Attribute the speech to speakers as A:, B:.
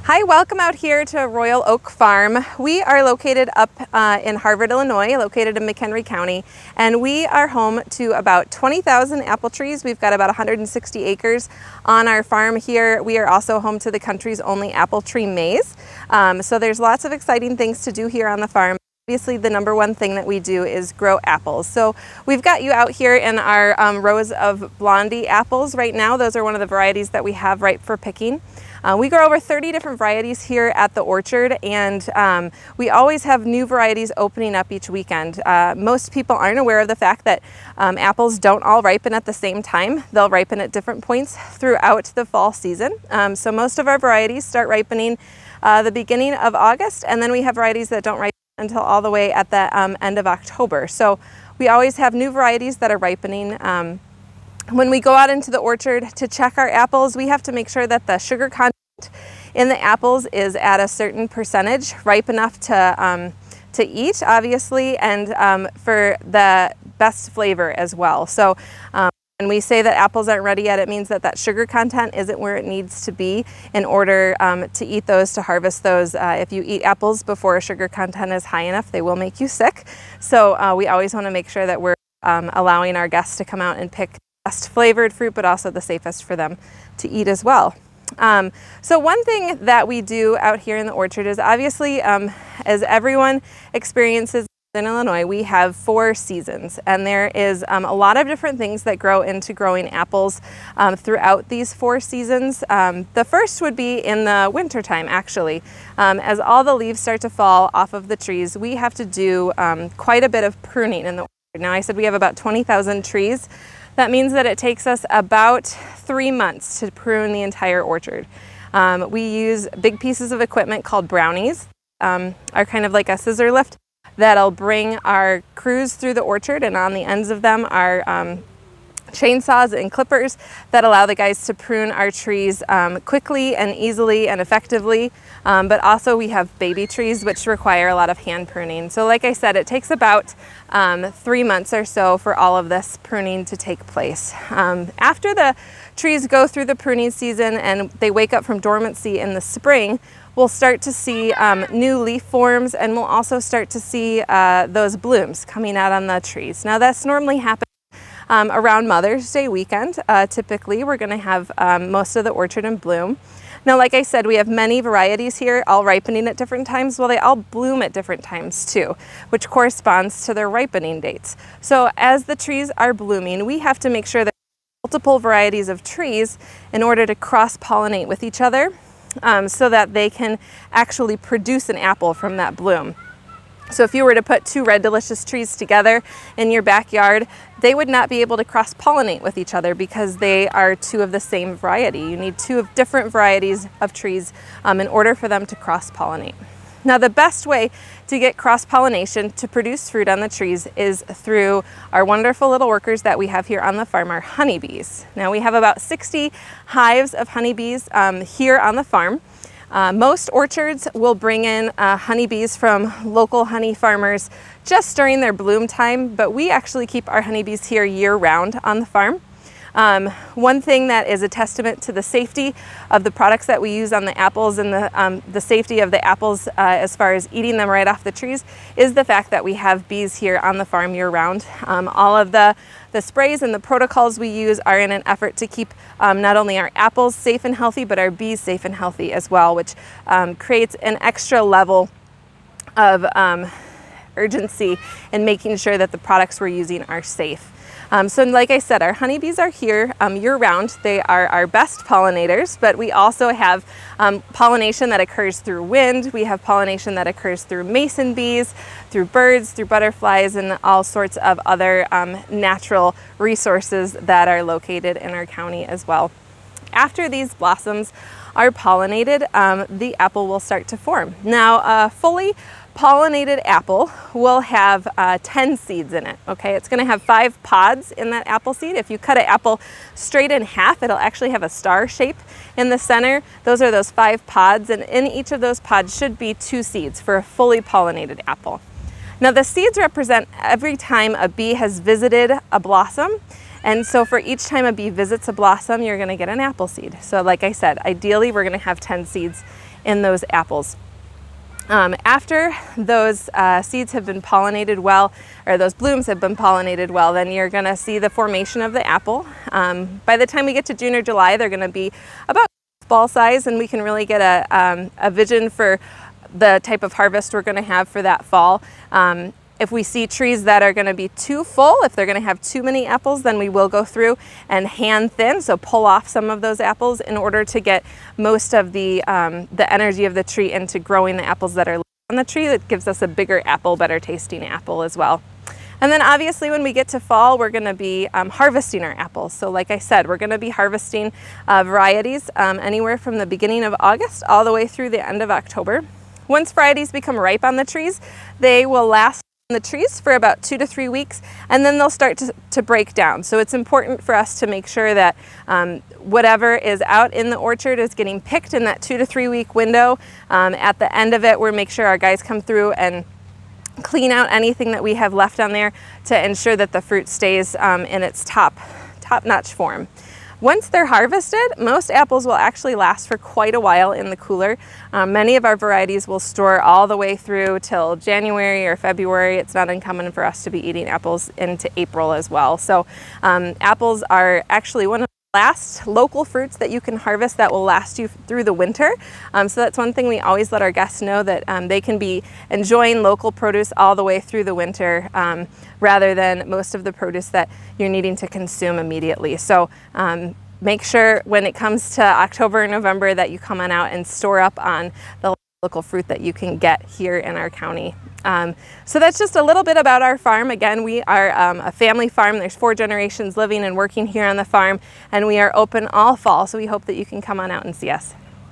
A: Hi, welcome out here to Royal Oak Farm. We are located up in Harvard, Illinois, located in McHenry County, and we are home to about 20,000 apple trees. We've got about 160 acres on our farm here. We are also home to the country's only apple tree maze. So there's lots of exciting things to do here on the farm. Obviously, the number one thing that we do is grow apples. So we've got you out here in our rows of Blondie apples right now. Those are one of the varieties that we have ripe for picking. We grow over 30 different varieties here at the orchard, and we always have new varieties opening up each weekend. Most people aren't aware of the fact that apples don't all ripen at the same time. They'll ripen at different points throughout the fall season. So most of our varieties start ripening the beginning of August, and then we have varieties that don't ripen until all the way at the end of October. So we always have new varieties that are ripening. When we go out into the orchard to check our apples, we have to make sure that the sugar content in the apples is at a certain percentage, ripe enough to eat, obviously, and for the best flavor as well. So when we say that apples aren't ready yet, it means that that sugar content isn't where it needs to be in order to eat those, to harvest those. If you eat apples before a sugar content is high enough, they will make you sick. So we always want to make sure that we're allowing our guests to come out and pick best flavored fruit, but also the safest for them to eat as well. So one thing that we do out here in the orchard is obviously, as everyone experiences in Illinois, we have 4 seasons, and there is a lot of different things that grow into growing apples throughout these 4 seasons. The first would be in the wintertime, actually. As all the leaves start to fall off of the trees, we have to do quite a bit of pruning in the orchard. Now, I said we have about 20,000 trees. That means that it takes us about 3 months to prune the entire orchard. We use big pieces of equipment called brownies, are kind of like a scissor lift that'll bring our crews through the orchard, and on the ends of them are chainsaws and clippers that allow the guys to prune our trees quickly and easily and effectively. But also we have baby trees which require a lot of hand pruning. So like I said, it takes about 3 months or so for all of this pruning to take place. After the trees go through the pruning season and they wake up from dormancy in the spring, we'll start to see new leaf forms, and we'll also start to see those blooms coming out on the trees. Now that's normally happens around Mother's Day weekend. Typically we're going to have most of the orchard in bloom. Now, like I said, we have many varieties here, all ripening at different times. Well, they all bloom at different times too, which corresponds to their ripening dates. So as the trees are blooming, we have to make sure that multiple varieties of trees in order to cross-pollinate with each other so that they can actually produce an apple from that bloom. So if you were to put 2 red delicious trees together in your backyard, they would not be able to cross-pollinate with each other because they are 2 of the same variety. You need 2 of different varieties of trees in order for them to cross-pollinate. Now, the best way to get cross-pollination to produce fruit on the trees is through our wonderful little workers that we have here on the farm, our honeybees. Now, we have about 60 hives of honeybees here on the farm. Most orchards will bring in honeybees from local honey farmers just during their bloom time, but we actually keep our honeybees here year-round on the farm. One thing that is a testament to the safety of the products that we use on the apples and the safety of the apples as far as eating them right off the trees is the fact that we have bees here on the farm year-round. All of the sprays and the protocols we use are in an effort to keep not only our apples safe and healthy, but our bees safe and healthy as well, which creates an extra level of urgency in making sure that the products we're using are safe. So like I said, our honeybees are here year-round. They are our best pollinators, but we also have pollination that occurs through wind. We have pollination that occurs through mason bees, through birds, through butterflies, and all sorts of other natural resources that are located in our county as well. After these blossoms are pollinated, the apple will start to form. Now, a fully pollinated apple will have 10 seeds in it, okay? It's gonna have 5 pods in that apple seed. If you cut an apple straight in half, it'll actually have a star shape in the center. Those are those 5 pods, and in each of those pods should be 2 seeds for a fully pollinated apple. Now, the seeds represent every time a bee has visited a blossom, and so for each time a bee visits a blossom, you're gonna get an apple seed. So like I said, ideally we're gonna have 10 seeds in those apples. After those seeds have been pollinated well, or those blooms have been pollinated well, then you're going to see the formation of the apple. By the time we get to June or July, they're going to be about ball size, and we can really get a vision for the type of harvest we're going to have for that fall. If we see trees that are going to be too full, if they're going to have too many apples, then we will go through and hand thin, so pull off some of those apples in order to get most of the energy of the tree into growing the apples that are on the tree. That gives us a bigger apple, better tasting apple as well. And then obviously when we get to fall, we're going to be harvesting our apples. So like I said, we're going to be harvesting varieties anywhere from the beginning of August all the way through the end of October. Once varieties become ripe on the trees, they will last on the trees for about 2 to 3 weeks, and then they'll start to break down. So it's important for us to make sure that whatever is out in the orchard is getting picked in that 2 to 3 week window. At the end of it, we'll make sure our guys come through and clean out anything that we have left on there to ensure that the fruit stays in its top-notch form. Once they're harvested, most apples will actually last for quite a while in the cooler. Many of our varieties will store all the way through till January or February. It's not uncommon for us to be eating apples into April as well. So apples are actually one of the last local fruits that you can harvest that will last you through the winter. So that's one thing we always let our guests know, that they can be enjoying local produce all the way through the winter, rather than most of the produce that you're needing to consume immediately. So make sure when it comes to October and November that you come on out and store up on the local fruit that you can get here in our county. So that's just a little bit about our farm. Again, we are a family farm. There's 4 generations living and working here on the farm, and we are open all fall, so we hope that you can come on out and see us.